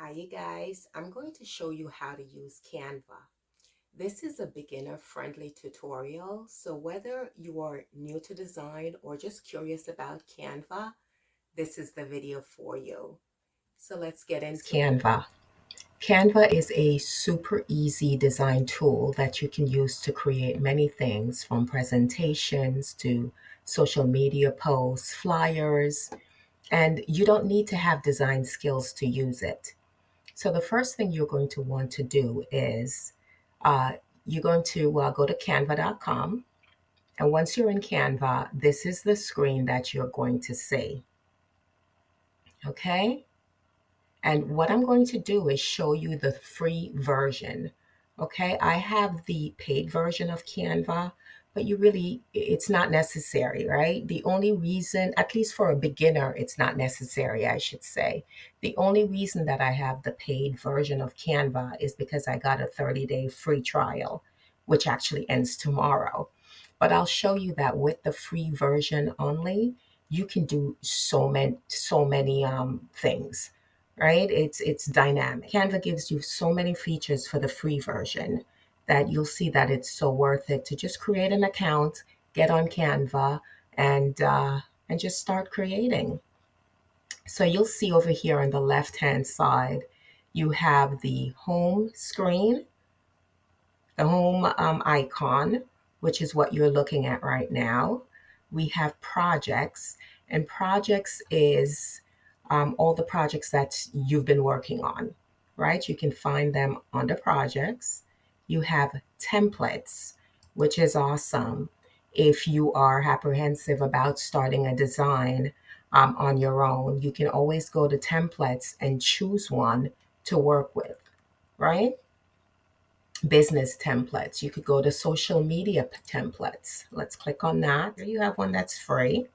Hi, you guys. I'm going to show you how to use Canva. This is a beginner-friendly tutorial, so whether you are new to design or just curious about Canva, this is the video for you. So let's get into Canva. Canva is a super easy design tool that you can use to create many things from presentations to social media posts, flyers, and you don't need to have design skills to use it. So the first thing you're going to want to do is uh, you're going to go to canva.com. And once you're in Canva, this is the screen that you're going to see. Okay. And what I'm going to do is show you the free version. Okay, I have the paid version of Canva, but it's not necessary, right? The only reason, at least for a beginner, it's not necessary, I should say. The only reason that I have the paid version of Canva is because I got a 30-day free trial, which actually ends tomorrow. But I'll show you that with the free version only, you can do so many things, right? It's dynamic. Canva gives you so many features for the free version that you'll see that it's so worth it to just create an account, get on Canva, and just start creating. So you'll see over here on the left hand side, you have the home screen, the home icon, which is what you're looking at right now. We have projects, and projects is all the projects that you've been working on, right? You can find them under projects. You have templates, which is awesome if you are apprehensive about starting a design on your own. You can always go to templates and choose one to work with, right? Business templates. You could go to social media templates. Let's click on that. Here you have one that's free.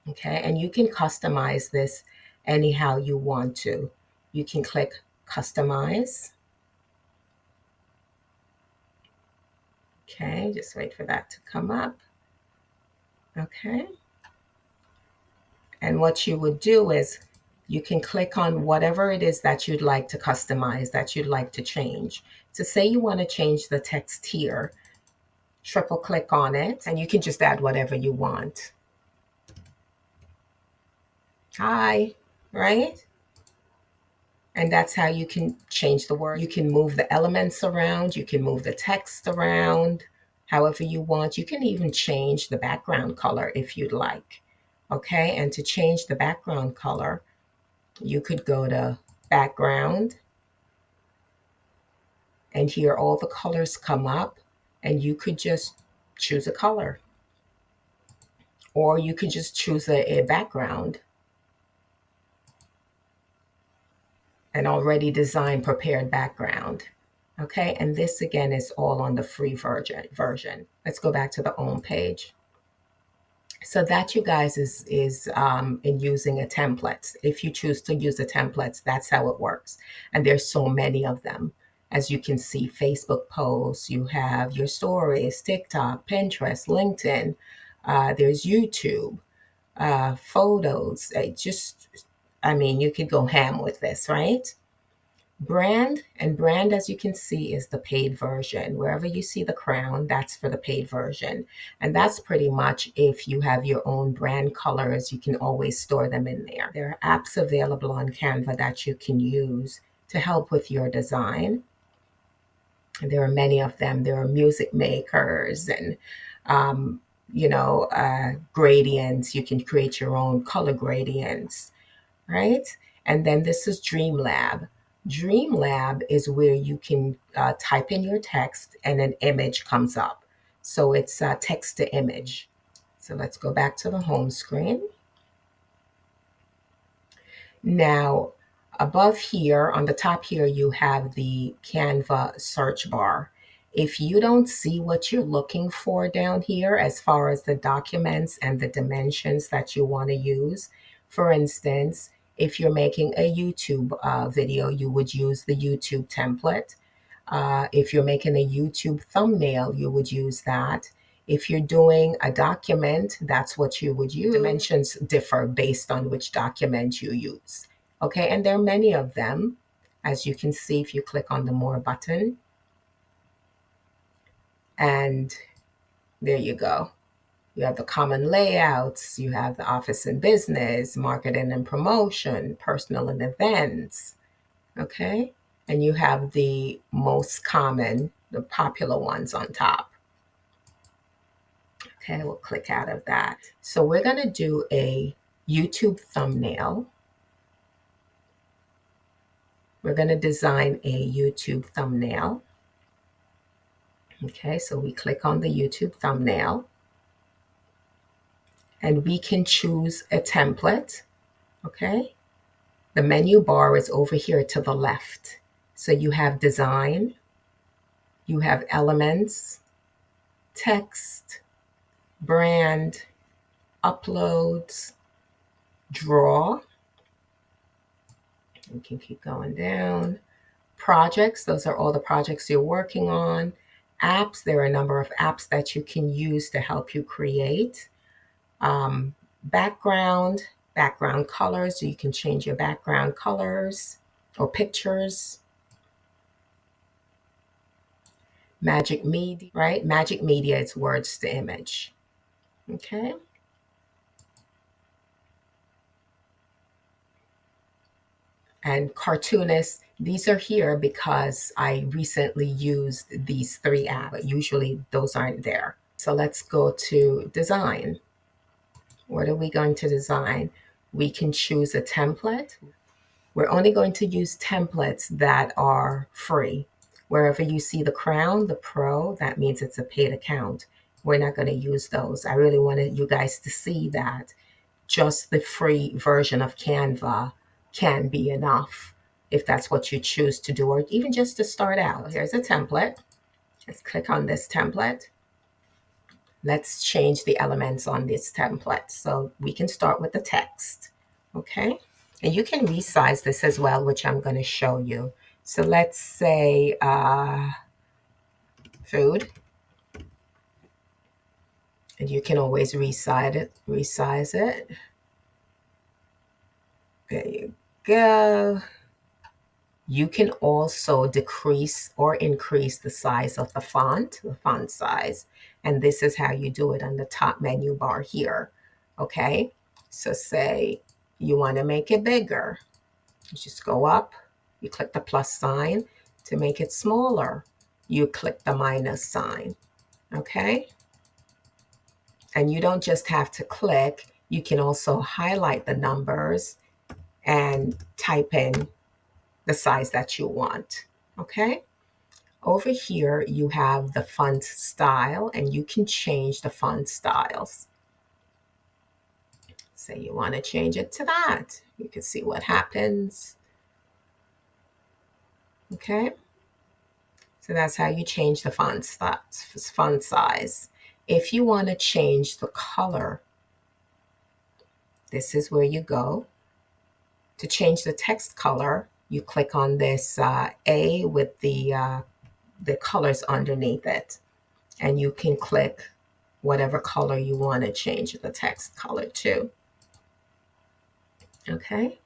Okay, and you can customize this anyhow you want to. You can click customize. Okay, just wait for that to come up. Okay, and what you would do is you can click on whatever it is that you'd like to customize, that you'd like to change. So say you want to change the text here, triple click on it, and you can just add whatever you want. Hi, right? And that's how you can change the word. You can move the elements around, you can move the text around however you want. You can even change the background color if you'd like. Okay, and to change the background color, you could go to background, and here all the colors come up, and you could just choose a color, or you could just choose a background, an already designed prepared background. Okay, and this again is all on the free version. Let's go back to the home page. So that, you guys, is in using a template. If you choose to use a template, that's how it works. And there's so many of them. As you can see, Facebook posts, you have your stories, TikTok, Pinterest, LinkedIn, there's YouTube, photos. I mean, you could go ham with this, right? Brand, as you can see, is the paid version. Wherever you see the crown, that's for the paid version. And that's pretty much if you have your own brand colors, you can always store them in there. There are apps available on Canva that you can use to help with your design. There are many of them. There are music makers and um, gradients. You can create your own color gradients, right? And then this is Dreamlab. Dreamlab is where you can type in your text and an image comes up. So it's text to image. So let's go back to the home screen. Now, above here, on the top here, you have the Canva search bar. If you don't see what you're looking for down here, as far as the documents and the dimensions that you want to use, for instance, if you're making a YouTube video, you would use the YouTube template. If you're making a YouTube thumbnail, you would use that. If you're doing a document, that's what you would use. Dimensions differ based on which document you use. Okay, and there are many of them, as you can see if you click on the More button. And there you go. You have the common layouts, you have the office and business, marketing and promotion, personal and events, okay? And you have the most common, the popular ones on top. Okay, we'll click out of that. So we're gonna do a YouTube thumbnail. We're gonna design a YouTube thumbnail. Okay, so we click on the YouTube thumbnail and we can choose a template, okay? The menu bar is over here to the left. So you have design, you have elements, text, brand, uploads, draw. You can keep going down. Projects, those are all the projects you're working on. Apps, there are a number of apps that you can use to help you create. Background, background colors, so you can change your background colors or pictures. Magic media, right? Magic media is words to image. Okay. And cartoonists, these are here because I recently used these 3 apps, but usually those aren't there. So let's go to design. What are we going to design? We can choose a template. We're only going to use templates that are free. Wherever you see the crown, the pro, that means it's a paid account. We're not going to use those. I really wanted you guys to see that just the free version of Canva can be enough if that's what you choose to do, or even just to start out. Here's a template. Let's click on this template. Let's change the elements on this template. So we can start with the text, okay? And you can resize this as well, which I'm going to show you. So let's say food, and you can always resize it. There you go. You can also decrease or increase the size of the font size. And this is how you do it on the top menu bar here. Okay, so say you want to make it bigger. You just go up, you click the plus sign. To make it smaller, you click the minus sign. Okay, and you don't just have to click, you can also highlight the numbers and type in the size that you want. Okay. Over here, you have the font style, and you can change the font styles. Say you want to change it to that. You can see what happens. Okay. So that's how you change the font size. If you want to change the color, this is where you go. To change the text color, you click on this A with the colors underneath it, and you can click whatever color you want to change the text color to. Okay.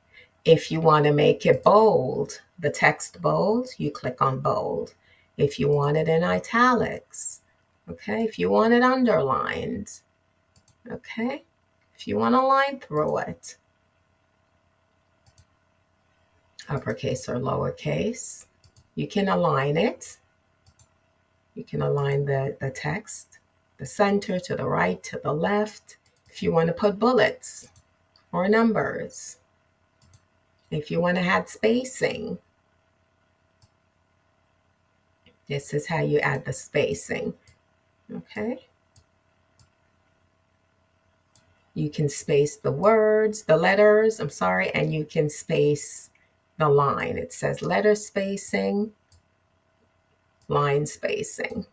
If you want to make it bold, the text bold, you click on bold. If you want it in italics, okay. If you want it underlined, okay. If you want a line through it, uppercase or lowercase, you can align it. You can align the text, the center to the right, to the left. If you want to put bullets or numbers, if you want to add spacing, this is how you add the spacing. Okay. You can space the words, the letters, I'm sorry, and you can space the line. It says letter spacing, line spacing.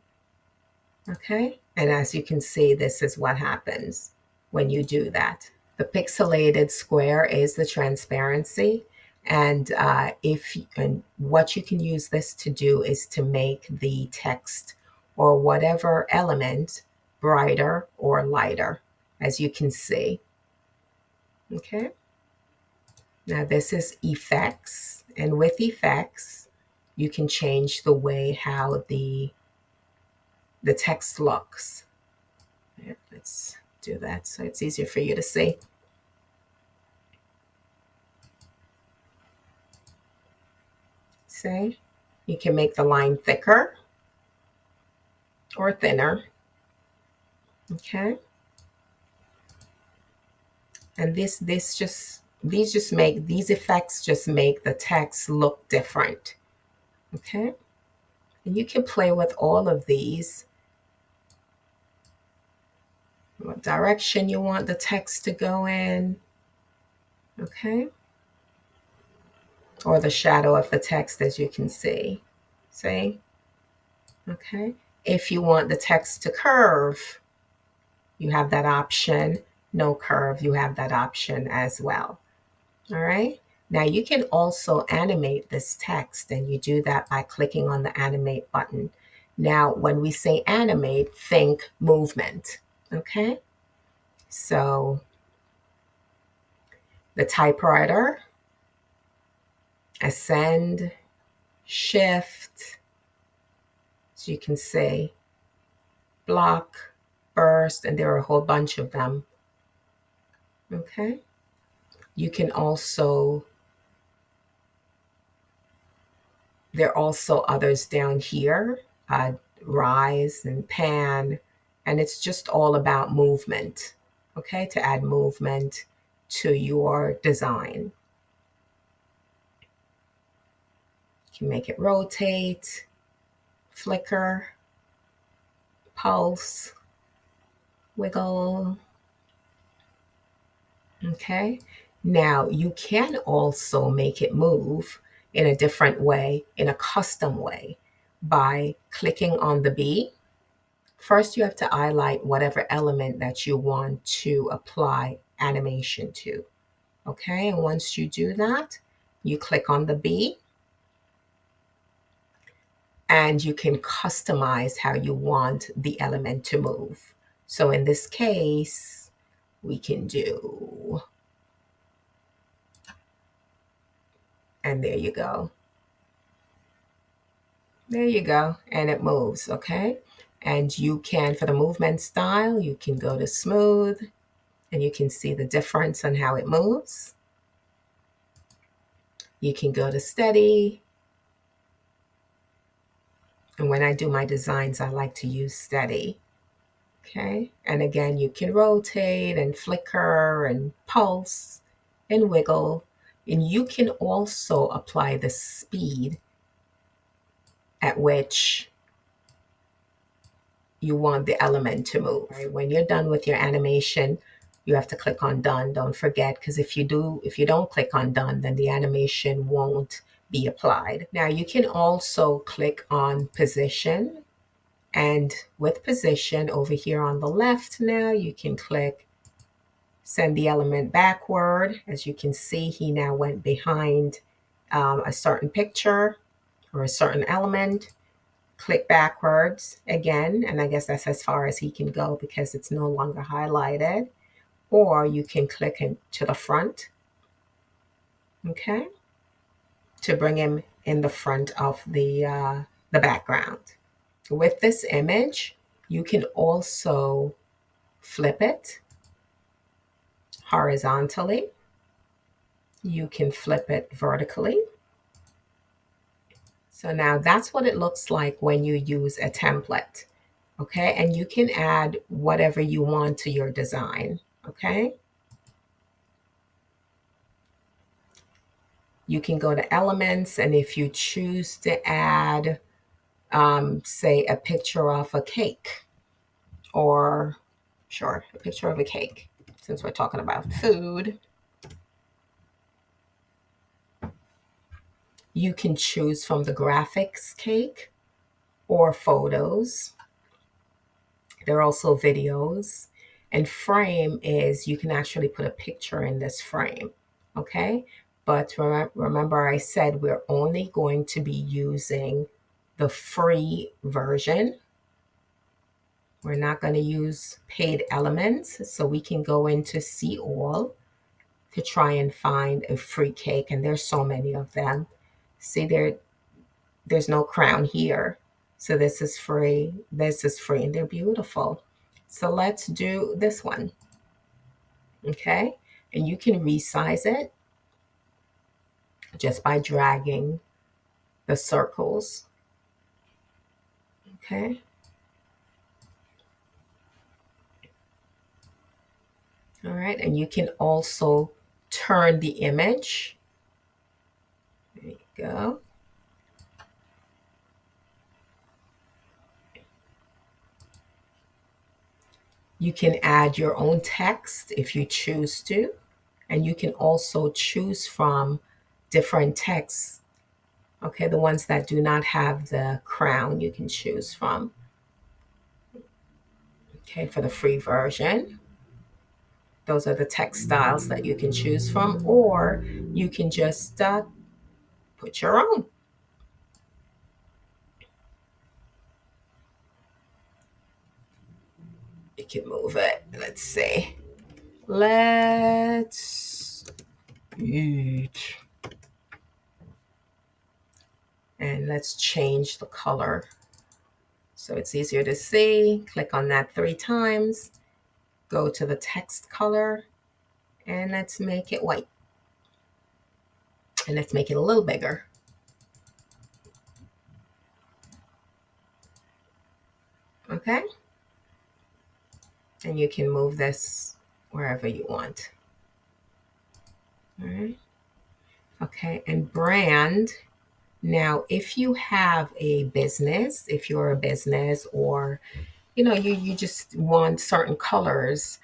Okay. And as you can see, this is what happens when you do that. The pixelated square is the transparency. And what you can use this to do is to make the text or whatever element brighter or lighter, as you can see. Okay. Now this is effects, and with effects, you can change the way how the text looks. Here, let's do that so it's easier for you to see. See, you can make the line thicker or thinner. Okay, and these effects just make the text look different. Okay, and you can play with all of these, what direction you want the text to go in. Okay, or the shadow of the text, as you can see. See? Okay. If you want the text to curve, you have that option. No curve, you have that option as well. All right. Now you can also animate this text, and you do that by clicking on the animate button. Now, when we say animate, think movement. Okay. So the typewriter, ascend, shift, so you can see block, burst, and there are a whole bunch of them. Okay. You can also, there are also others down here, rise and pan, and it's just all about movement. Okay. To add movement to your design. You can make it rotate, flicker, pulse, wiggle. Okay. Now you can also make it move in a different way, in a custom way, by clicking on the B. First, you have to highlight whatever element that you want to apply animation to. Okay. And once you do that, you click on the B, and you can customize how you want the element to move. So in this case, we can do, and there you go. There you go. And it moves, okay? And you can, for the movement style, you can go to smooth, and you can see the difference on how it moves. You can go to steady. And when I do my designs, I like to use steady. Okay. And again, you can rotate and flicker and pulse and wiggle. And you can also apply the speed at which you want the element to move. Right? When you're done with your animation, you have to click on done. Don't forget, because if you don't click on done, then the animation won't be applied. Now you can also click on position, and with position over here on the left, now you can click send the element backward. As you can see, he now went behind a certain picture or a certain element. Click backwards again, and I guess that's as far as he can go because it's no longer highlighted. Or you can click to the front, okay, to bring him in the front of the background. With this image, you can also flip it horizontally. You can flip it vertically. So now that's what it looks like when you use a template. Okay, and you can add whatever you want to your design. Okay, you can go to elements, and if you choose to add, say, a picture of a cake, or sure, a picture of a cake, since we're talking about food, you can choose from the graphics cake or photos. There are also videos. And frame is you can actually put a picture in this frame. Okay. But remember, I said we're only going to be using the free version. We're not going to use paid elements. So we can go into see all. to try and find a free cake, and there's so many of them. See, there's no crown here. So this is free. This is free, and they're beautiful. So let's do this one. Okay. And you can resize it just by dragging the circles. Okay. All right. And you can also turn the image. There you go. You can add your own text if you choose to. And you can also choose from different texts. Okay, the ones that do not have the crown, you can choose from. Okay, for the free version, those are the text styles that you can choose from, or you can just put your own. You can move it. Let's see. Let's eat. And let's change the color so it's easier to see. Click on that 3 times. Go to the text color, and let's make it white. And let's make it a little bigger. Okay? And you can move this wherever you want. All right. Okay, and brand. Now, if you have a business, if you're a business, or you just want certain colors,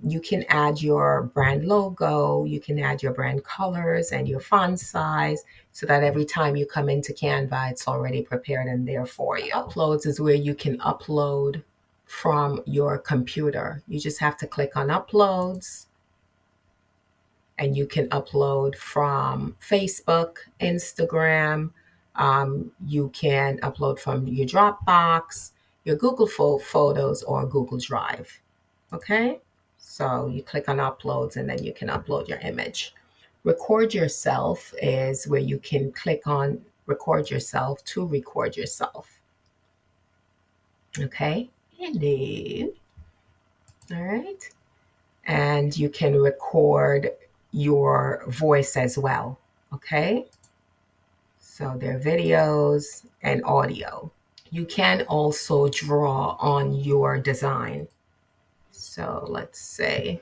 you can add your brand logo, you can add your brand colors and your font size, so that every time you come into Canva, it's already prepared and there for you. Uploads is where you can upload from your computer. You just have to click on uploads, and you can upload from Facebook, Instagram. You can upload from your Dropbox, your Google Photos, or Google Drive. Okay? So you click on uploads, and then you can upload your image. Record yourself is where you can click on record yourself to record yourself. Okay? Hello. All right. And you can record your voice as well. Okay. So there are videos and audio. You can also draw on your design. So let's say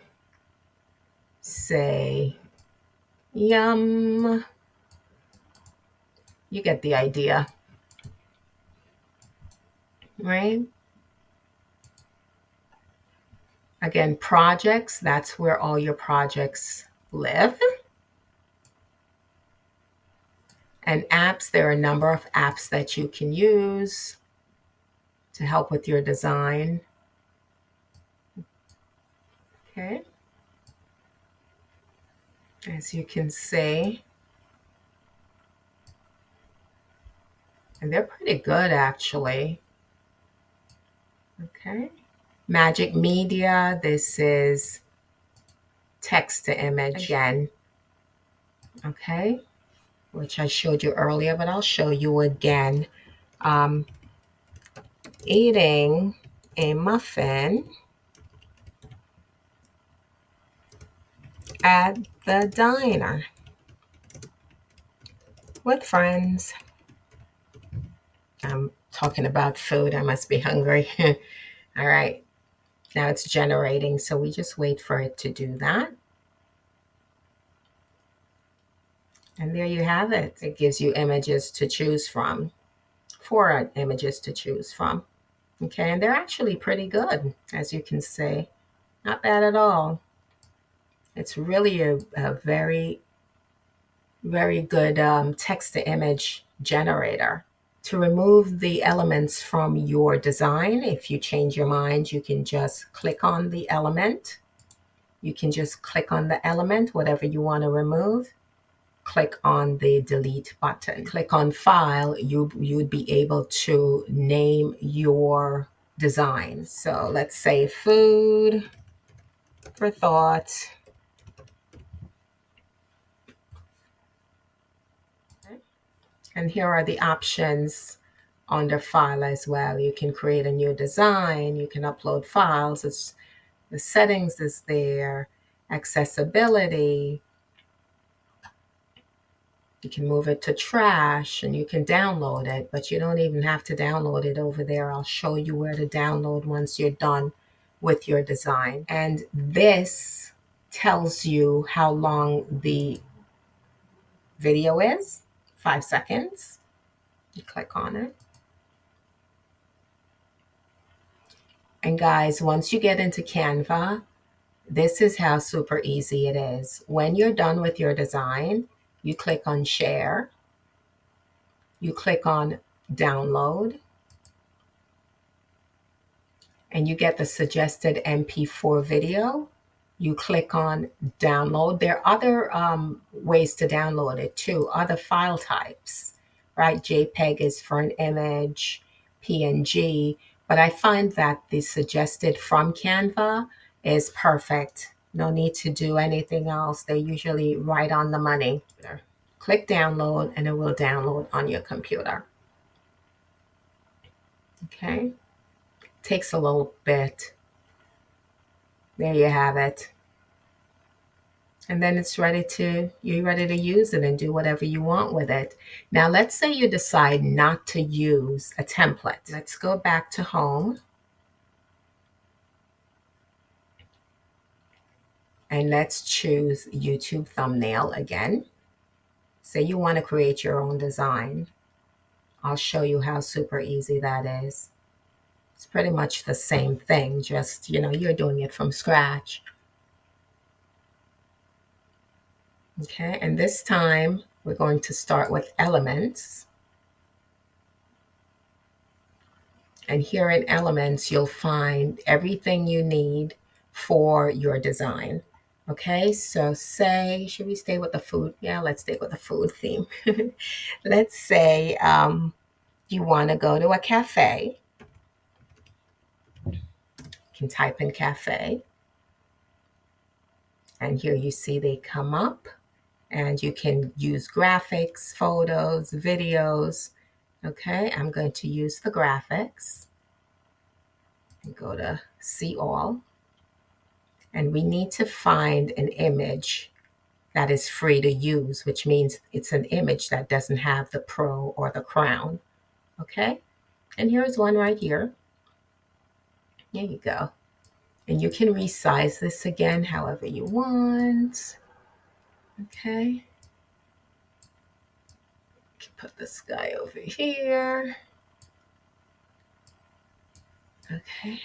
yum. You get the idea, right? Again, projects, that's where all your projects live. And apps, there are a number of apps that you can use to help with your design. Okay. As you can see, and they're pretty good actually. Okay. Magic Media, this is text to image again. Okay. Which I showed you earlier, but I'll show you again. Eating a muffin at the diner with friends. I'm talking about food. I must be hungry. All right. Now it's generating, so we just wait for it to do that. And there you have it. It gives you images to choose from, 4 images to choose from. Okay, and they're actually pretty good, as you can see. Not bad at all. It's really a very, very good text to image generator. To remove the elements from your design, if you change your mind, you can just click on the element. You can just click on the element, whatever you want to remove. Click on the delete button. Click on file, you'd be able to name your design. So let's say food for thought And here are the options under file as well. You can create a new design, you can upload files, the settings is there, accessibility, you can move it to trash and you can download it, but you don't even have to download it over there. I'll show you where to download once you're done with your design. And this tells you how long the video is, 5 seconds. You click on it. And guys, once you get into Canva, this is how super easy it is. When you're done with your design, you click on share, you click on download, and you get the suggested MP4 video. You click on download. There are other ways to download it too, other file types, right? JPEG is for an image, PNG, but I find that the suggested from Canva is perfect. No need to do anything else. They're usually right on the money. Click download and it will download on your computer. Okay, takes a little bit. There you have it. And then you're ready to use it and do whatever you want with it. Now, let's say you decide not to use a template. Let's go back to home. And let's choose YouTube thumbnail again. Say you want to create your own design. I'll show you how super easy that is. It's pretty much the same thing, just, you're doing it from scratch. Okay, and this time we're going to start with elements. And here in elements, you'll find everything you need for your design. Okay, so should we stay with the food? Yeah, let's stay with the food theme. Let's say you want to go to a cafe. You can type in cafe. And here you see they come up. And you can use graphics, photos, videos. Okay, I'm going to use the graphics. And go to see all. And we need to find an image that is free to use, which means it's an image that doesn't have the pro or the crown. Okay, and here's one right here. There you go. And you can resize this again however you want. Okay, you can put this guy over here. Okay,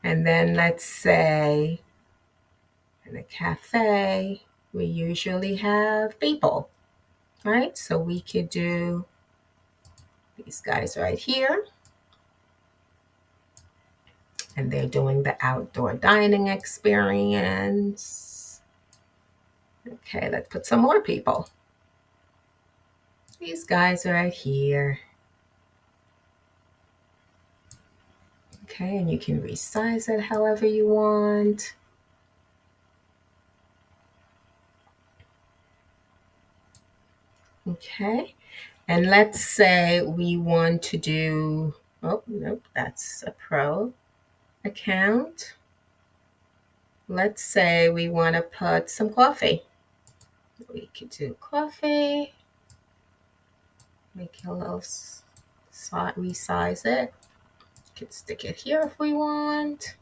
and then let's say in a cafe we usually have people, right? So we could do these guys right here. And they're doing the outdoor dining experience. Okay, let's put some more people. These guys are right here. Okay, and you can resize it however you want. Okay, and let's say we want to do, oh, nope, that's a pro account. Let's say we want to put some coffee. We could do coffee. Make it a little, resize it. Could stick it here if we want.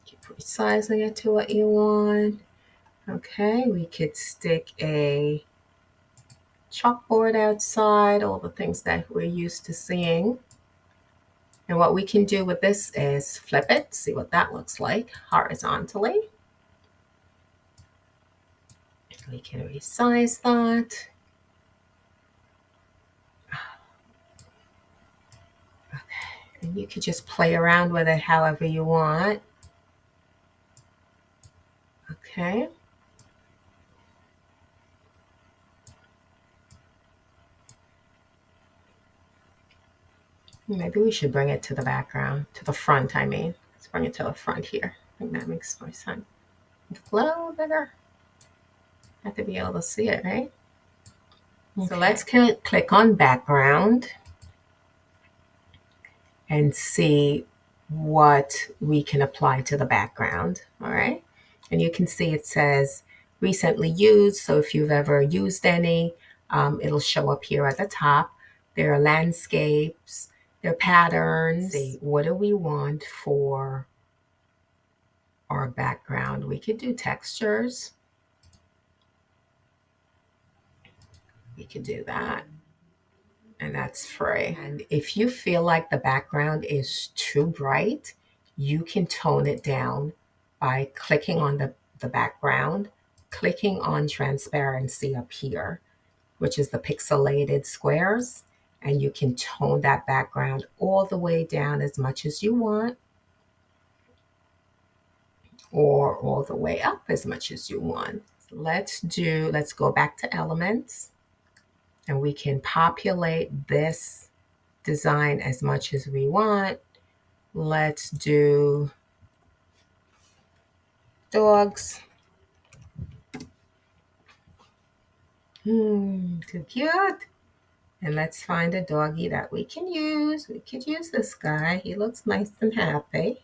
Keep resizing it to what you want. Okay, we could stick a chalkboard outside, all the things that we're used to seeing. And what we can do with this is flip it, see what that looks like horizontally. We can resize that. Okay, and you could just play around with it however you want. Okay. Maybe we should bring it to the background, to the front, I mean. Let's bring it to the front here. I think that makes more sense. Make it a little bigger. Have to be able to see it, right? Okay. So let's click on background and see what we can apply to the background. All right. And you can see it says recently used. So if you've ever used any, it'll show up here at the top. There are landscapes, there are patterns. See, what do we want for our background? We could do textures. We could do that. And that's free. And if you feel like the background is too bright, you can tone it down by clicking on the background, clicking on transparency up here, which is the pixelated squares, and you can tone that background all the way down as much as you want, or all the way up as much as you want. Let's go back to elements, and we can populate this design as much as we want. Let's do dogs. Too cute. And let's find a doggy that we can use. We could use this guy. He looks nice and happy.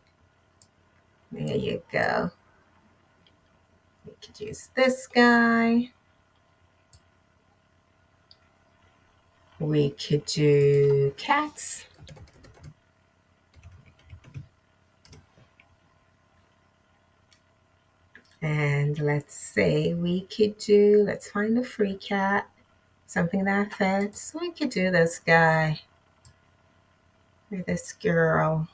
There you go. We could use this guy. We could do cats. And let's say let's find a free cat, something that fits. We could do this guy or this girl.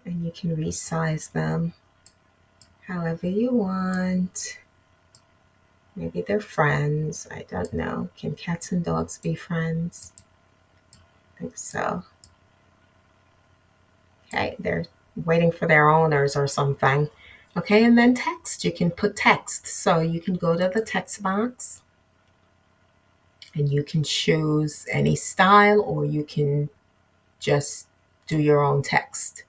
And you can resize them however you want. Maybe they're friends. I don't know. Can cats and dogs be friends? I think so. Okay, they're waiting for their owners or something. Okay, and then text. You can put text. So you can go to the text box and you can choose any style, or you can just do your own text.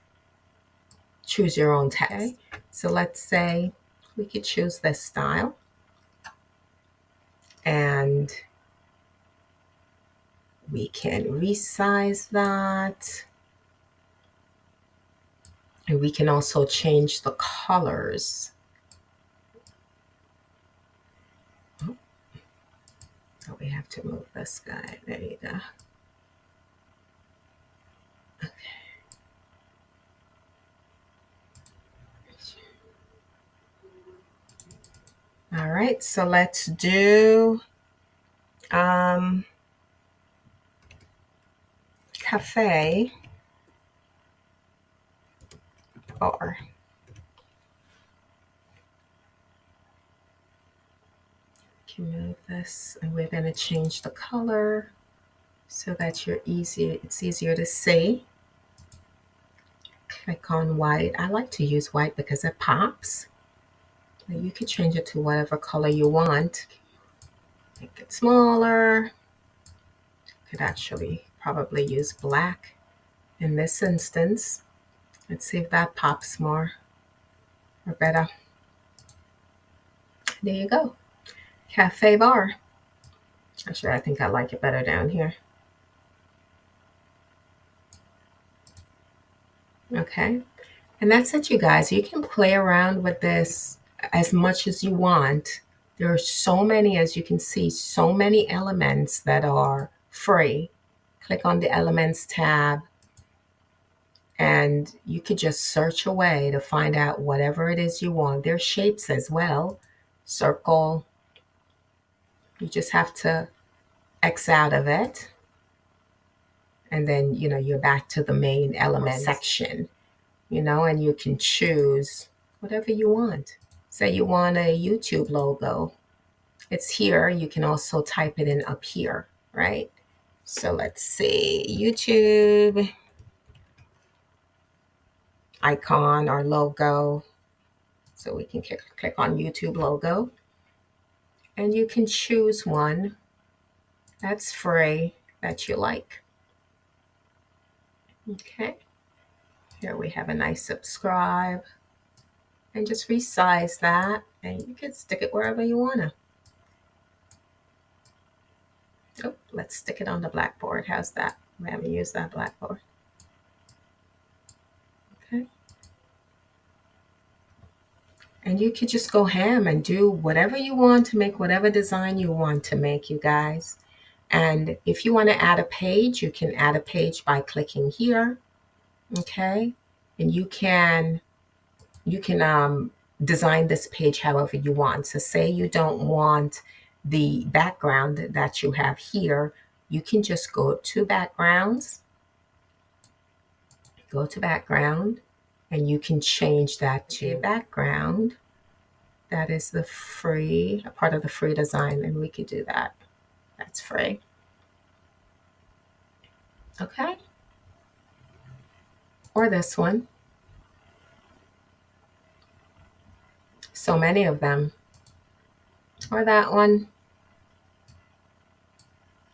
Choose your own text. Okay. So let's say we could choose this style. And we can resize that. And we can also change the colors. Oh, we have to move this guy. There you go. Okay. All right, so let's do cafe bar. Can move this, and we're going to change the color so that it's easier to see. Click on white. I like to use white because it pops. You could change it to whatever color you want. Make it smaller. Could actually probably use black in this instance. Let's see if that pops more or better. There you go. Cafe bar. Actually, I think I like it better down here. Okay. And that's it, you guys. You can play around with this as much as you want. There are so many, as you can see, so many elements that are free. Click on the Elements tab, and you could just search away to find out whatever it is you want. There's shapes as well. Circle. You just have to X out of it. And then, you're back to the main element section, and you can choose whatever you want. Say you want a YouTube logo. It's here. You can also type it in up here, right? So let's see, YouTube icon or logo. So we can click on YouTube logo, and you can choose one that's free that you like. Okay. Here we have a nice subscribe. and just resize that, and you can stick it wherever you want to. Oh, let's stick it on the blackboard. How's that? We haven't used that blackboard. Okay. And you could just go ham and do whatever you want to make, whatever design you want to make, you guys. And if you want to add a page, you can add a page by clicking here. Okay. And you can design this page however you want. So say you don't want the background that you have here, you can just go to backgrounds, and you can change that to background. That is the free, a part of the free design, and we could do that. That's free. Okay. Or this one. So many of them. Or that one.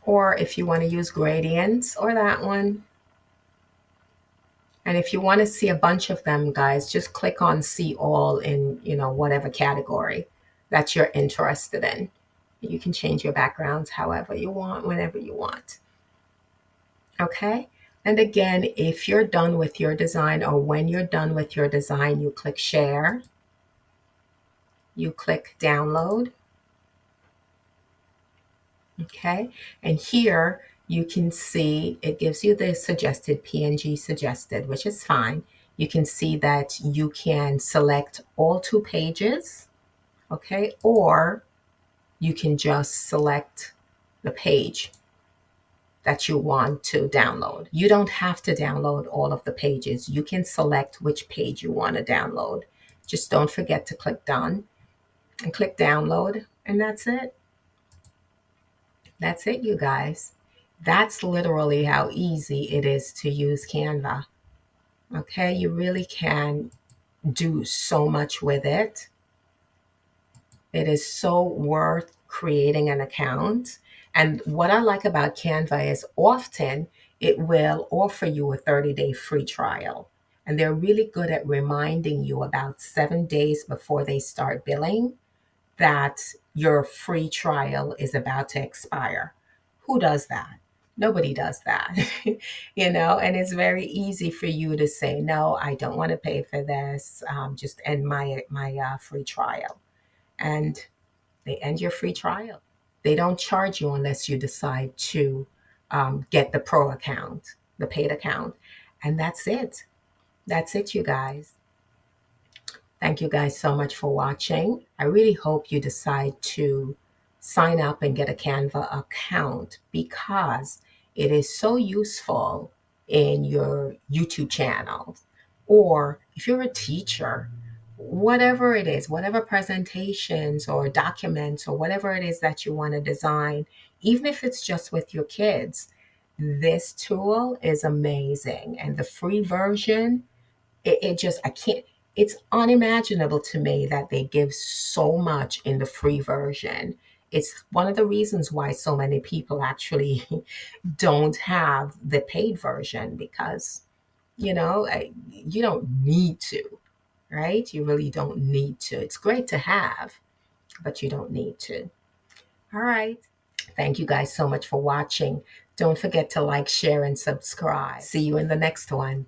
Or if you want to use gradients, or that one. And if you want to see a bunch of them, guys, just click on see all in, whatever category that you're interested in. You can change your backgrounds however you want, whenever you want. Okay. And again, if you're done with your design, or when you're done with your design, you click share, you click download. Okay. And here you can see it gives you the suggested PNG suggested, which is fine. You can see that you can select all 2 pages. Okay. Or you can just select the page that you want to download. You don't have to download all of the pages. You can select which page you want to download. Just don't forget to click done and click download, and that's it. That's it, you guys. That's literally how easy it is to use Canva. Okay, you really can do so much with it. It is so worth creating an account. And what I like about Canva is often it will offer you a 30-day free trial. And they're really good at reminding you about 7 days before they start billing that your free trial is about to expire. Who does that? Nobody does that, and it's very easy for you to say, no, I don't want to pay for this. Just end my free trial. And they end your free trial. They don't charge you unless you decide to get the pro account, the paid account. And that's it. That's it, you guys. Thank you guys so much for watching. I really hope you decide to sign up and get a Canva account, because it is so useful in your YouTube channel. Or if you're a teacher, whatever it is, whatever presentations or documents or whatever it is that you want to design, even if it's just with your kids, this tool is amazing. And the free version, it just, I can't, it's unimaginable to me that they give so much in the free version. It's one of the reasons why so many people actually don't have the paid version, because, you don't need to, right? You really don't need to. It's great to have, but you don't need to. All right. Thank you guys so much for watching. Don't forget to like, share, and subscribe. See you in the next one.